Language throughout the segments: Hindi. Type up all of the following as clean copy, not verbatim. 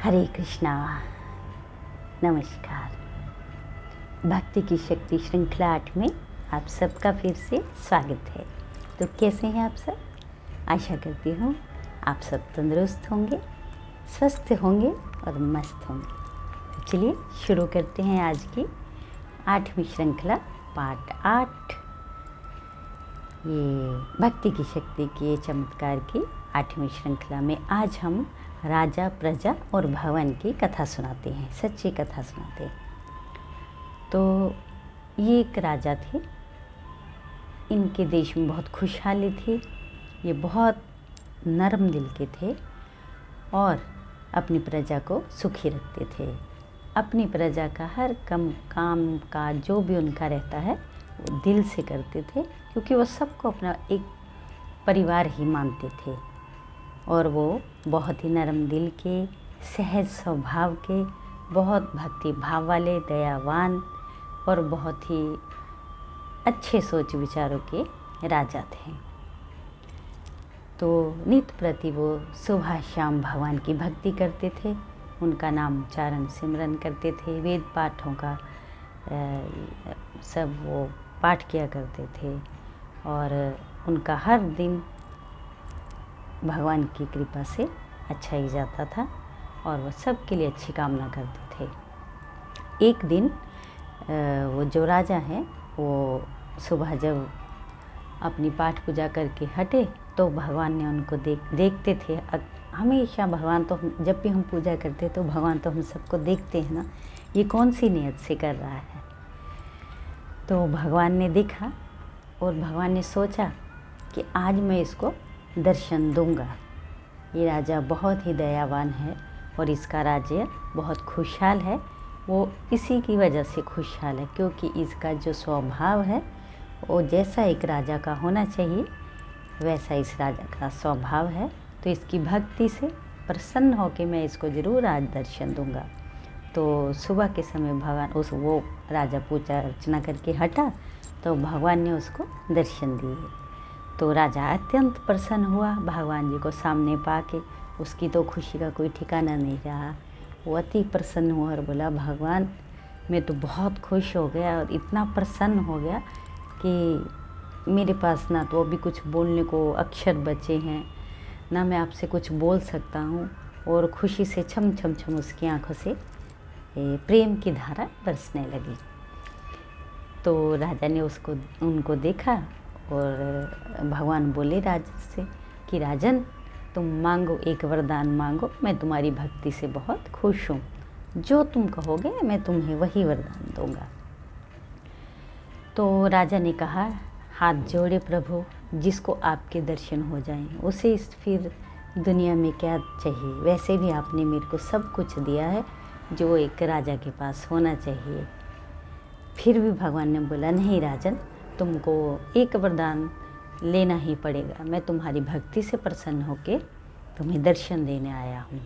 हरे कृष्णा। नमस्कार। भक्ति की शक्ति श्रृंखला 8 में आप सबका फिर से स्वागत है। तो कैसे हैं आप सब? आशा करती हूँ आप सब तंदुरुस्त होंगे, स्वस्थ होंगे और मस्त होंगे। तो चलिए शुरू करते हैं आज की 8वीं श्रृंखला पार्ट 8। ये भक्ति की शक्ति के चमत्कार की 8वीं श्रृंखला में आज हम राजा, प्रजा और भवन की कथा सुनाते हैं, सच्ची कथा सुनाते हैं। तो ये एक राजा थे, इनके देश में बहुत खुशहाली थी। ये बहुत नरम दिल के थे और अपनी प्रजा को सुखी रखते थे। अपनी प्रजा का हर काम का जो भी उनका रहता है वो दिल से करते थे, क्योंकि वो सबको अपना एक परिवार ही मानते थे। और वो बहुत ही नरम दिल के, सहज स्वभाव के, बहुत भक्ति भाव वाले, दयावान और बहुत ही अच्छे सोच विचारों के राजा थे। तो नित्य प्रति वो सुबह शाम भगवान की भक्ति करते थे, उनका नाम उच्चारण सिमरन करते थे, वेद पाठों का सब वो पाठ किया करते थे और उनका हर दिन भगवान की कृपा से अच्छा ही जाता था और वह सबके लिए अच्छी कामना करते थे। एक दिन वो जो राजा हैं वो सुबह जब अपनी पाठ पूजा करके हटे तो भगवान ने उनको देखते थे। हमेशा भगवान तो जब भी हम पूजा करते तो भगवान तो हम सबको देखते हैं ना, ये कौन सी नियत से कर रहा है। तो भगवान ने देखा और भगवान ने सोचा कि आज मैं इसको दर्शन दूंगा। ये राजा बहुत ही दयावान है और इसका राज्य बहुत खुशहाल है। वो इसी की वजह से खुशहाल है क्योंकि इसका जो स्वभाव है वो जैसा एक राजा का होना चाहिए वैसा इस राजा का स्वभाव है। तो इसकी भक्ति से प्रसन्न होकर मैं इसको ज़रूर आज दर्शन दूंगा। तो सुबह के समय भगवान वो राजा पूजा अर्चना करके हटा तो भगवान ने उसको दर्शन दिए। तो राजा अत्यंत प्रसन्न हुआ भगवान जी को सामने पाके। उसकी तो खुशी का कोई ठिकाना नहीं रहा। वो अति प्रसन्न हुआ और बोला, भगवान मैं तो बहुत खुश हो गया और इतना प्रसन्न हो गया कि मेरे पास ना तो अभी कुछ बोलने को अक्षर बचे हैं, ना मैं आपसे कुछ बोल सकता हूँ। और खुशी से छम छम छम उसकी आँखों से प्रेम की धारा बरसने लगी। तो राजा ने उनको देखा और भगवान बोले राजा से कि राजन तुम मांगो, एक वरदान मांगो, मैं तुम्हारी भक्ति से बहुत खुश हूँ। जो तुम कहोगे मैं तुम्हें वही वरदान दूंगा। तो राजा ने कहा, हाथ जोड़े प्रभु, जिसको आपके दर्शन हो जाएं उसे फिर दुनिया में क्या चाहिए। वैसे भी आपने मेरे को सब कुछ दिया है जो एक राजा के पास होना चाहिए। फिर भी भगवान ने बोला, नहीं राजन, तुमको एक वरदान लेना ही पड़ेगा। मैं तुम्हारी भक्ति से प्रसन्न होकर तुम्हें दर्शन देने आया हूँ।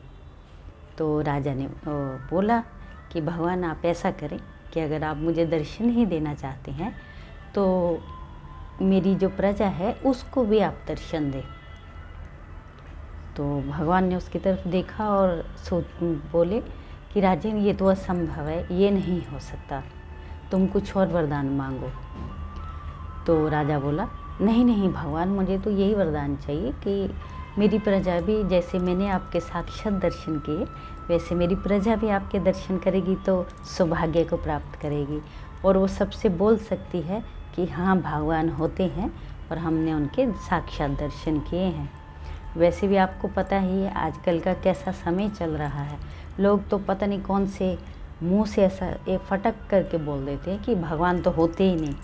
तो राजा ने बोला कि भगवान आप ऐसा करें कि अगर आप मुझे दर्शन ही देना चाहते हैं तो मेरी जो प्रजा है उसको भी आप दर्शन दें। तो भगवान ने उसकी तरफ देखा और बोले कि राजन ये तो असंभव है, ये नहीं हो सकता, तुम कुछ और वरदान मांगो। तो राजा बोला, नहीं नहीं भगवान, मुझे तो यही वरदान चाहिए कि मेरी प्रजा भी जैसे मैंने आपके साक्षात दर्शन किए वैसे मेरी प्रजा भी आपके दर्शन करेगी तो सौभाग्य को प्राप्त करेगी और वो सबसे बोल सकती है कि हाँ भगवान होते हैं और हमने उनके साक्षात दर्शन किए हैं। वैसे भी आपको पता ही है आजकल का कैसा समय चल रहा है। लोग तो पता नहीं कौन से मुँह से ऐसा फटक करके बोल देते हैं कि भगवान तो होते ही नहीं।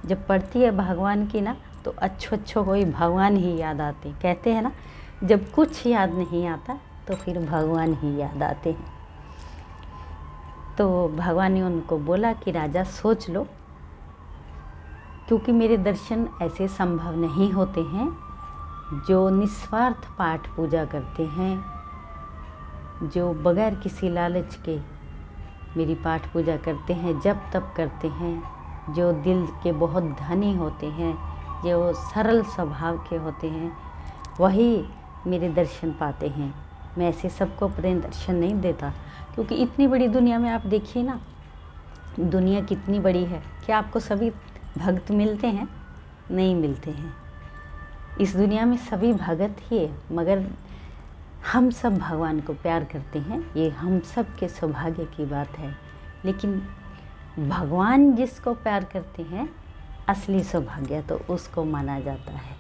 जब पढ़ती है भगवान की ना तो अच्छो कोई भगवान ही याद आते। कहते हैं ना, जब कुछ याद नहीं आता तो फिर भगवान ही याद आते हैं। तो भगवान ने उनको बोला कि राजा सोच लो, क्योंकि मेरे दर्शन ऐसे संभव नहीं होते हैं जो निस्वार्थ पाठ पूजा करते हैं, जो बगैर किसी लालच के मेरी पाठ पूजा करते हैं, जप तप करते हैं, जो दिल के बहुत धनी होते हैं, जो सरल स्वभाव के होते हैं, वही मेरे दर्शन पाते हैं। मैं ऐसे सबको अपने दर्शन नहीं देता, क्योंकि इतनी बड़ी दुनिया में आप देखिए ना, दुनिया कितनी बड़ी है। क्या आपको सभी भक्त मिलते हैं? नहीं मिलते हैं। इस दुनिया में सभी भगत ही है, मगर हम सब भगवान को प्यार करते हैं, ये हम सब के सौभाग्य की बात है। लेकिन भगवान जिसको प्यार करते हैं, असली सौभाग्य तो उसको माना जाता है।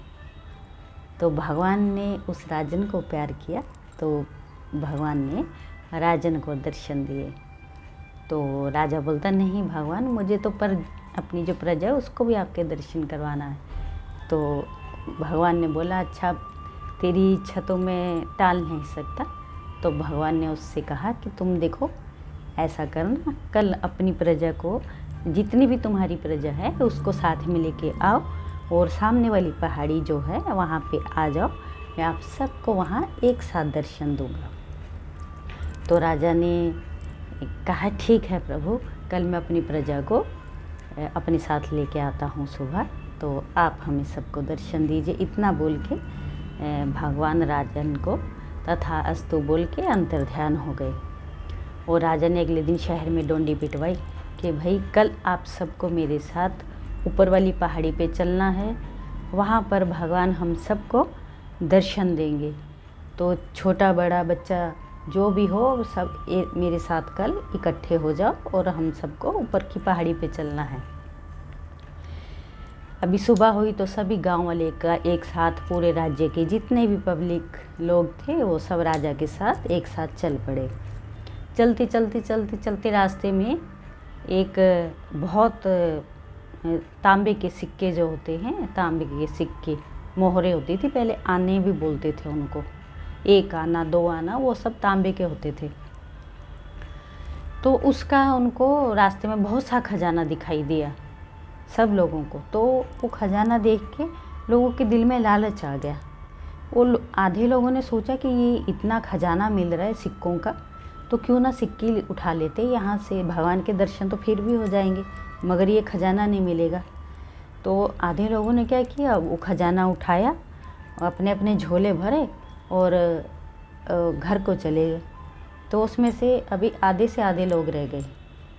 तो भगवान ने उस राजन को प्यार किया, तो भगवान ने राजन को दर्शन दिए। तो राजा बोलता, नहीं भगवान, मुझे तो अपनी जो प्रजा है उसको भी आपके दर्शन करवाना है। तो भगवान ने बोला, अच्छा तेरी इच्छा तो मैं टाल नहीं सकता। तो भगवान ने उससे कहा कि तुम देखो, ऐसा करना, कल अपनी प्रजा को, जितनी भी तुम्हारी प्रजा है उसको साथ में लेके आओ और सामने वाली पहाड़ी जो है वहाँ पे आ जाओ, मैं आप सबको वहाँ एक साथ दर्शन दूंगा। तो राजा ने कहा, ठीक है प्रभु, कल मैं अपनी प्रजा को अपने साथ लेके आता हूँ सुबह, तो आप हमें सबको दर्शन दीजिए। इतना बोल के भगवान राजन को तथा अस्तु बोल के अंतर्ध्यान हो गए। और राजा ने अगले दिन शहर में डोंडी पिटवाई कि भाई कल आप सबको मेरे साथ ऊपर वाली पहाड़ी पे चलना है, वहाँ पर भगवान हम सबको दर्शन देंगे। तो छोटा बड़ा बच्चा जो भी हो, सब मेरे साथ कल इकट्ठे हो जाओ और हम सबको ऊपर की पहाड़ी पे चलना है। अभी सुबह हुई तो सभी गांव वाले का एक साथ, पूरे राज्य के जितने भी पब्लिक लोग थे वो सब राजा के साथ एक साथ चल पड़े। चलते चलते चलते चलते रास्ते में एक बहुत तांबे के सिक्के जो होते हैं, तांबे के सिक्के, मोहरे होती थी पहले, आने भी बोलते थे उनको, एक आना दो आना, वो सब तांबे के होते थे। तो उसका उनको रास्ते में बहुत सा खजाना दिखाई दिया सब लोगों को। तो वो खजाना देख के लोगों के दिल में लालच आ गया। वो आधे लोगों ने सोचा कि ये इतना खजाना मिल रहा है सिक्कों का, तो क्यों ना सिक्के उठा लेते, यहाँ से भगवान के दर्शन तो फिर भी हो जाएंगे, मगर ये खजाना नहीं मिलेगा। तो आधे लोगों ने क्या किया, वो खजाना उठाया, अपने अपने झोले भरे और घर को चले गए। तो उसमें से अभी आधे से आधे लोग रह गए,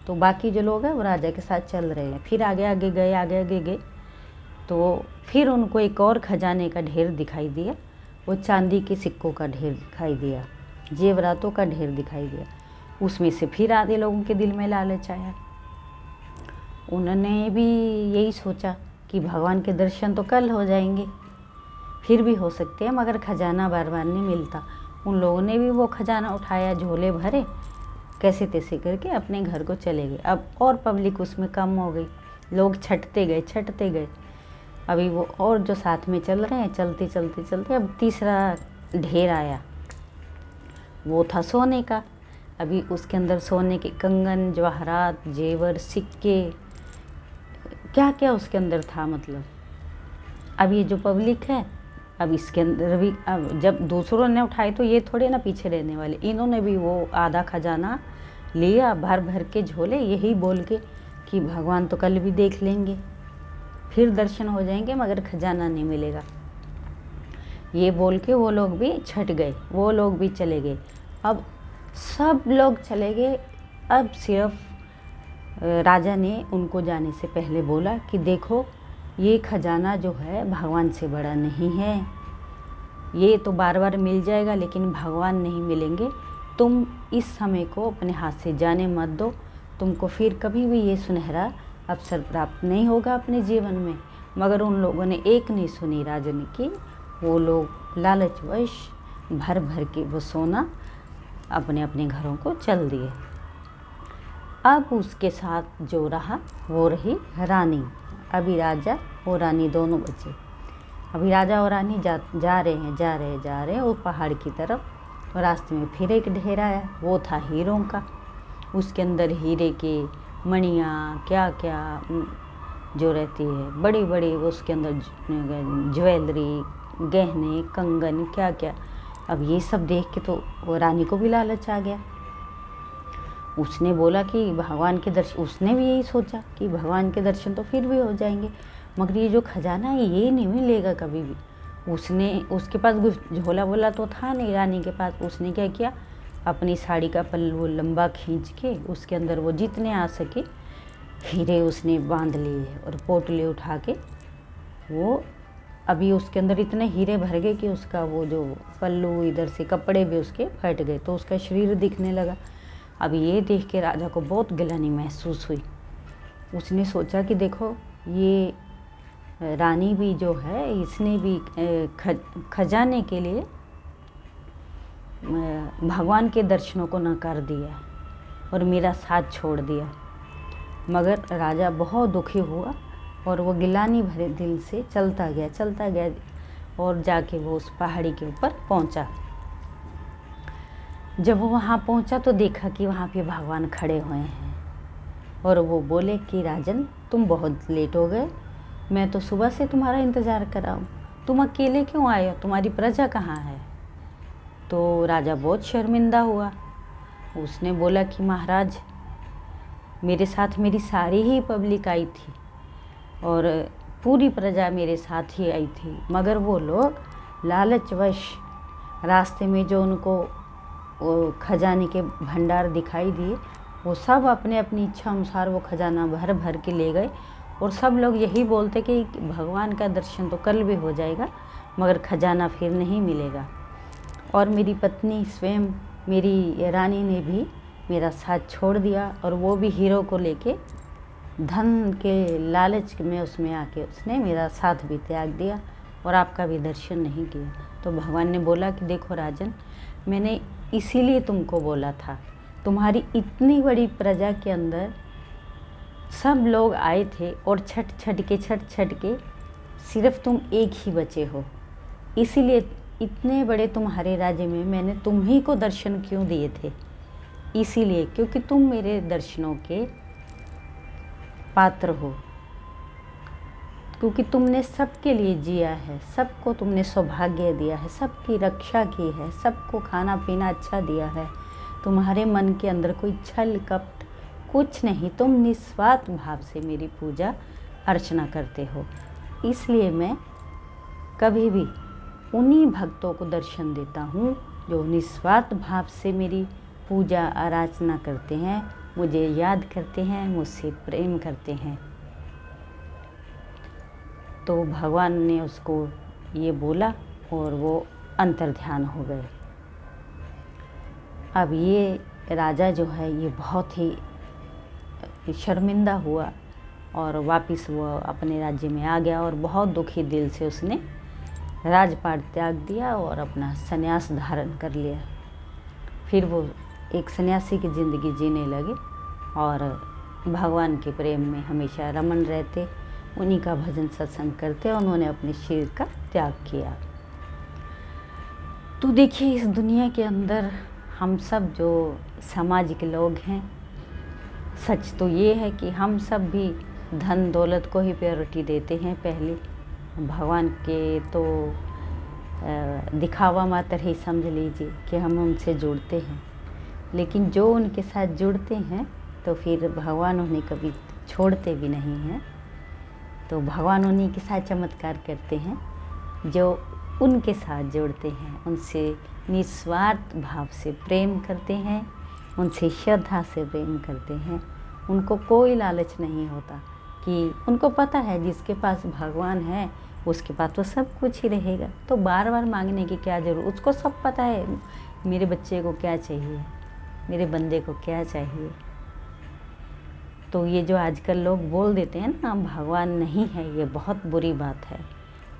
तो बाकी जो लोग हैं वो राजा के साथ चल रहे हैं। फिर आगे आगे गए, आगे आगे गए, तो फिर उनको एक और खजाने का ढेर दिखाई दिया। वो चांदी के सिक्कों का ढेर दिखाई दिया, जेवरातों का ढेर दिखाई दिया। उसमें से फिर आधे लोगों के दिल में लालच आया। उन्होंने भी यही सोचा कि भगवान के दर्शन तो कल हो जाएंगे, फिर भी हो सकते हैं, मगर खजाना बार बार नहीं मिलता। उन लोगों ने भी वो खजाना उठाया, झोले भरे, कैसे तैसे करके अपने घर को चले गए। अब और पब्लिक उसमें कम हो गई, लोग छटते गए। अभी वो और जो साथ में चल रहे हैं, चलते चलते चलते अब तीसरा ढेर आया, वो था सोने का। अभी उसके अंदर सोने के कंगन, जवाहरात, जेवर, सिक्के, क्या क्या उसके अंदर था। मतलब अब ये जो पब्लिक है, अब इसके अंदर भी, अब जब दूसरों ने उठाए तो ये थोड़े ना पीछे रहने वाले, इन्होंने भी वो आधा खजाना लिया, भर भर के झोले, यही बोल के कि भगवान तो कल भी देख लेंगे, फिर दर्शन हो जाएंगे, मगर खजाना नहीं मिलेगा। ये बोल के वो लोग भी छट गए, वो लोग भी चले गए। अब सब लोग चले गए। अब सिर्फ राजा ने उनको जाने से पहले बोला कि देखो, ये खजाना जो है भगवान से बड़ा नहीं है, ये तो बार बार मिल जाएगा लेकिन भगवान नहीं मिलेंगे। तुम इस समय को अपने हाथ से जाने मत दो, तुमको फिर कभी भी ये सुनहरा अवसर प्राप्त नहीं होगा अपने जीवन में। मगर उन लोगों ने एक नहीं सुनी राजन की। वो लोग लालचवश भर भर के वो सोना अपने अपने घरों को चल दिए। अब उसके साथ जो रहा वो रही रानी। अभी राजा और रानी दोनों बचे। अभी राजा और रानी जा रहे हैं वो पहाड़ की तरफ। तो रास्ते में फिर एक ढेर आया, वो था हीरों का। उसके अंदर हीरे के मणियाँ क्या क्या जो रहती है, बड़ी बड़ी, उसके अंदर ज्वेलरी, गहने, कंगन, क्या क्या। अब ये सब देख के तो वो रानी को भी लालच आ गया। उसने बोला कि भगवान के दर्शन, उसने भी यही सोचा कि भगवान के दर्शन तो फिर भी हो जाएंगे, मगर ये जो खजाना है ये नहीं मिलेगा कभी भी। उसने उसके पास कुछ झोला वोला तो था नहीं रानी के पास। उसने क्या किया, अपनी साड़ी का पल्लू लंबा खींच के उसके अंदर वो जितने आ सके हीरे उसने बांध लिए और पोटले उठा के वो अभी उसके अंदर इतने हीरे भर गए कि उसका वो जो पल्लू इधर से कपड़े भी उसके फट गए, तो उसका शरीर दिखने लगा। अब ये देख के राजा को बहुत गिलानी महसूस हुई। उसने सोचा कि देखो ये रानी भी जो है इसने भी खजाने के लिए भगवान के दर्शनों को नकार दिया और मेरा साथ छोड़ दिया। मगर राजा बहुत दुखी हुआ और वो गिलानी भरे दिल से चलता गया और जाके वो उस पहाड़ी के ऊपर पहुंचा। जब वो वहाँ पहुंचा तो देखा कि वहाँ पे भगवान खड़े हुए हैं और वो बोले कि राजन तुम बहुत लेट हो गए, मैं तो सुबह से तुम्हारा इंतज़ार कर रहा हूँ, तुम अकेले क्यों आए हो, तुम्हारी प्रजा कहाँ है। तो राजा बहुत शर्मिंदा हुआ। उसने बोला कि महाराज मेरे साथ मेरी सारी ही पब्लिक आई थी और पूरी प्रजा मेरे साथ ही आई थी, मगर वो लोग लालचवश रास्ते में जो उनको वो खजाने के भंडार दिखाई दिए वो सब अपने अपनी इच्छा अनुसार वो खजाना भर भर के ले गए। और सब लोग यही बोलते कि भगवान का दर्शन तो कल भी हो जाएगा मगर खजाना फिर नहीं मिलेगा। और मेरी पत्नी स्वयं मेरी रानी ने भी मेरा साथ छोड़ दिया और वो भी हीरो को लेके धन के लालच में उसमें आके उसने मेरा साथ भी त्याग दिया और आपका भी दर्शन नहीं किया। तो भगवान ने बोला कि देखो राजन, मैंने इसीलिए तुमको बोला था, तुम्हारी इतनी बड़ी प्रजा के अंदर सब लोग आए थे और छट छट के सिर्फ तुम एक ही बचे हो, इसीलिए इतने बड़े तुम्हारे राज्य में मैंने तुम ही को दर्शन क्यों दिए थे, इसीलिए क्योंकि तुम मेरे दर्शनों के पात्र हो, क्योंकि तुमने सबके लिए जिया है, सबको तुमने सौभाग्य दिया है, सबकी रक्षा की है, सबको खाना पीना अच्छा दिया है, तुम्हारे मन के अंदर कोई छल कपट कुछ नहीं, तुम निस्वार्थ भाव से मेरी पूजा अर्चना करते हो। इसलिए मैं कभी भी उन्हीं भक्तों को दर्शन देता हूँ जो निस्वार्थ भाव से मेरी पूजा आराधना करते हैं, मुझे याद करते हैं, मुझसे प्रेम करते हैं। तो भगवान ने उसको ये बोला और वो अंतर्ध्यान हो गए। अब ये राजा जो है ये बहुत ही शर्मिंदा हुआ और वापस वो अपने राज्य में आ गया और बहुत दुखी दिल से उसने राजपाट त्याग दिया और अपना संन्यास धारण कर लिया। फिर वो एक सन्यासी की ज़िंदगी जीने लगे और भगवान के प्रेम में हमेशा रमन रहते, उन्हीं का भजन सत्संग करते। उन्होंने अपने शरीर का त्याग किया। तो देखिए इस दुनिया के अंदर हम सब जो समाज के लोग हैं, सच तो ये है कि हम सब भी धन दौलत को ही प्रायोरिटी देते हैं पहले। भगवान के तो दिखावा मात्र ही समझ लीजिए कि हम उनसे जुड़ते हैं, लेकिन जो उनके साथ जुड़ते हैं तो फिर भगवान उन्हें कभी छोड़ते भी नहीं हैं। तो भगवान उन्हीं के साथ चमत्कार करते हैं जो उनके साथ जुड़ते हैं, उनसे निस्वार्थ भाव से प्रेम करते हैं, उनसे श्रद्धा से प्रेम करते हैं। उनको कोई लालच नहीं होता कि उनको पता है जिसके पास भगवान है उसके पास तो सब कुछ ही रहेगा, तो बार बार मांगने की क्या ज़रूरत। उसको सब पता है मेरे बच्चे को क्या चाहिए, मेरे बंदे को क्या चाहिए। तो ये जो आजकल लोग बोल देते हैं ना भगवान नहीं है, ये बहुत बुरी बात है।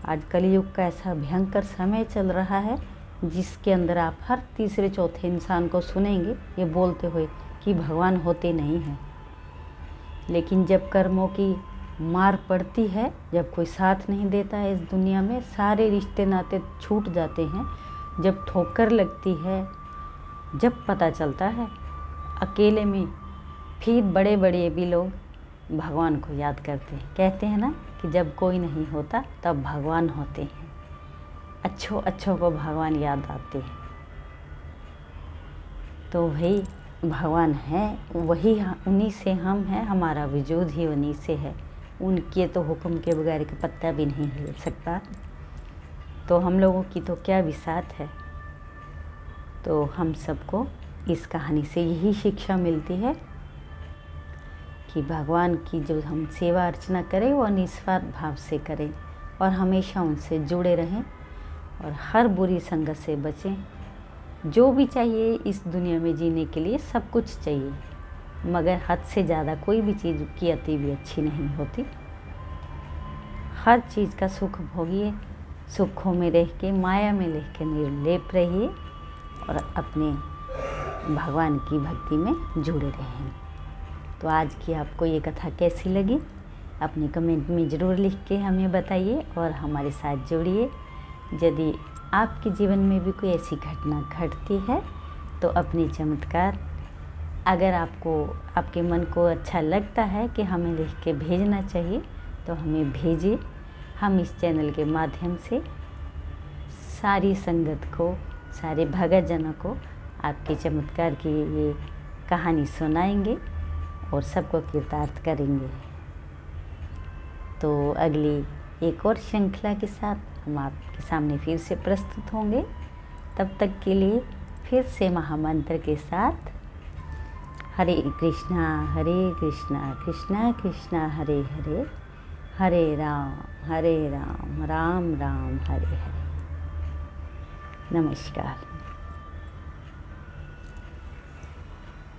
आज कलयुग का ऐसा भयंकर समय चल रहा है जिसके अंदर आप हर तीसरे चौथे इंसान को सुनेंगे ये बोलते हुए कि भगवान होते नहीं हैं। लेकिन जब कर्मों की मार पड़ती है, जब कोई साथ नहीं देता है इस दुनिया में, सारे रिश्ते नाते छूट जाते हैं, जब ठोकर लगती है, जब पता चलता है अकेले में, फिर बड़े बड़े भी लोग भगवान को याद करते हैं। कहते हैं ना कि जब कोई नहीं होता तब भगवान होते हैं, अच्छों को भगवान याद आते हैं। तो भाई भगवान है वही, उन्हीं से हम हैं, हमारा वजूद ही उन्हीं से है। उनके तो हुक्म के बगैर का पत्ता भी नहीं हिल सकता। तो हम लोगों की तो क्या विसात है। तो हम सबको इस कहानी से यही शिक्षा मिलती है कि भगवान की जो हम सेवा अर्चना करें वो निस्वार्थ भाव से करें और हमेशा उनसे जुड़े रहें और हर बुरी संगत से बचें। जो भी चाहिए इस दुनिया में जीने के लिए सब कुछ चाहिए, मगर हद से ज़्यादा कोई भी चीज़ की अति भी अच्छी नहीं होती। हर चीज़ का सुख भोगिए, सुखों में रह के माया में रह के निर्लेप रहिए और अपने भगवान की भक्ति में जुड़े रहें। तो आज की आपको ये कथा कैसी लगी अपने कमेंट में ज़रूर लिख के हमें बताइए और हमारे साथ जुड़िए। यदि आपके जीवन में भी कोई ऐसी घटना घटती है तो अपने चमत्कार अगर आपको आपके मन को अच्छा लगता है कि हमें लिख के भेजना चाहिए तो हमें भेजिए। हम इस चैनल के माध्यम से सारी संगत को, सारे भगत जनों को आपके चमत्कार की ये कहानी सुनाएंगे और सबको कृतार्थ करेंगे। तो अगली एक और श्रृंखला के साथ हम आपके सामने फिर से प्रस्तुत होंगे। तब तक के लिए फिर से महामंत्र के साथ हरे कृष्णा कृष्णा कृष्णा हरे हरे, हरे राम राम राम हरे हरे। नमस्कार।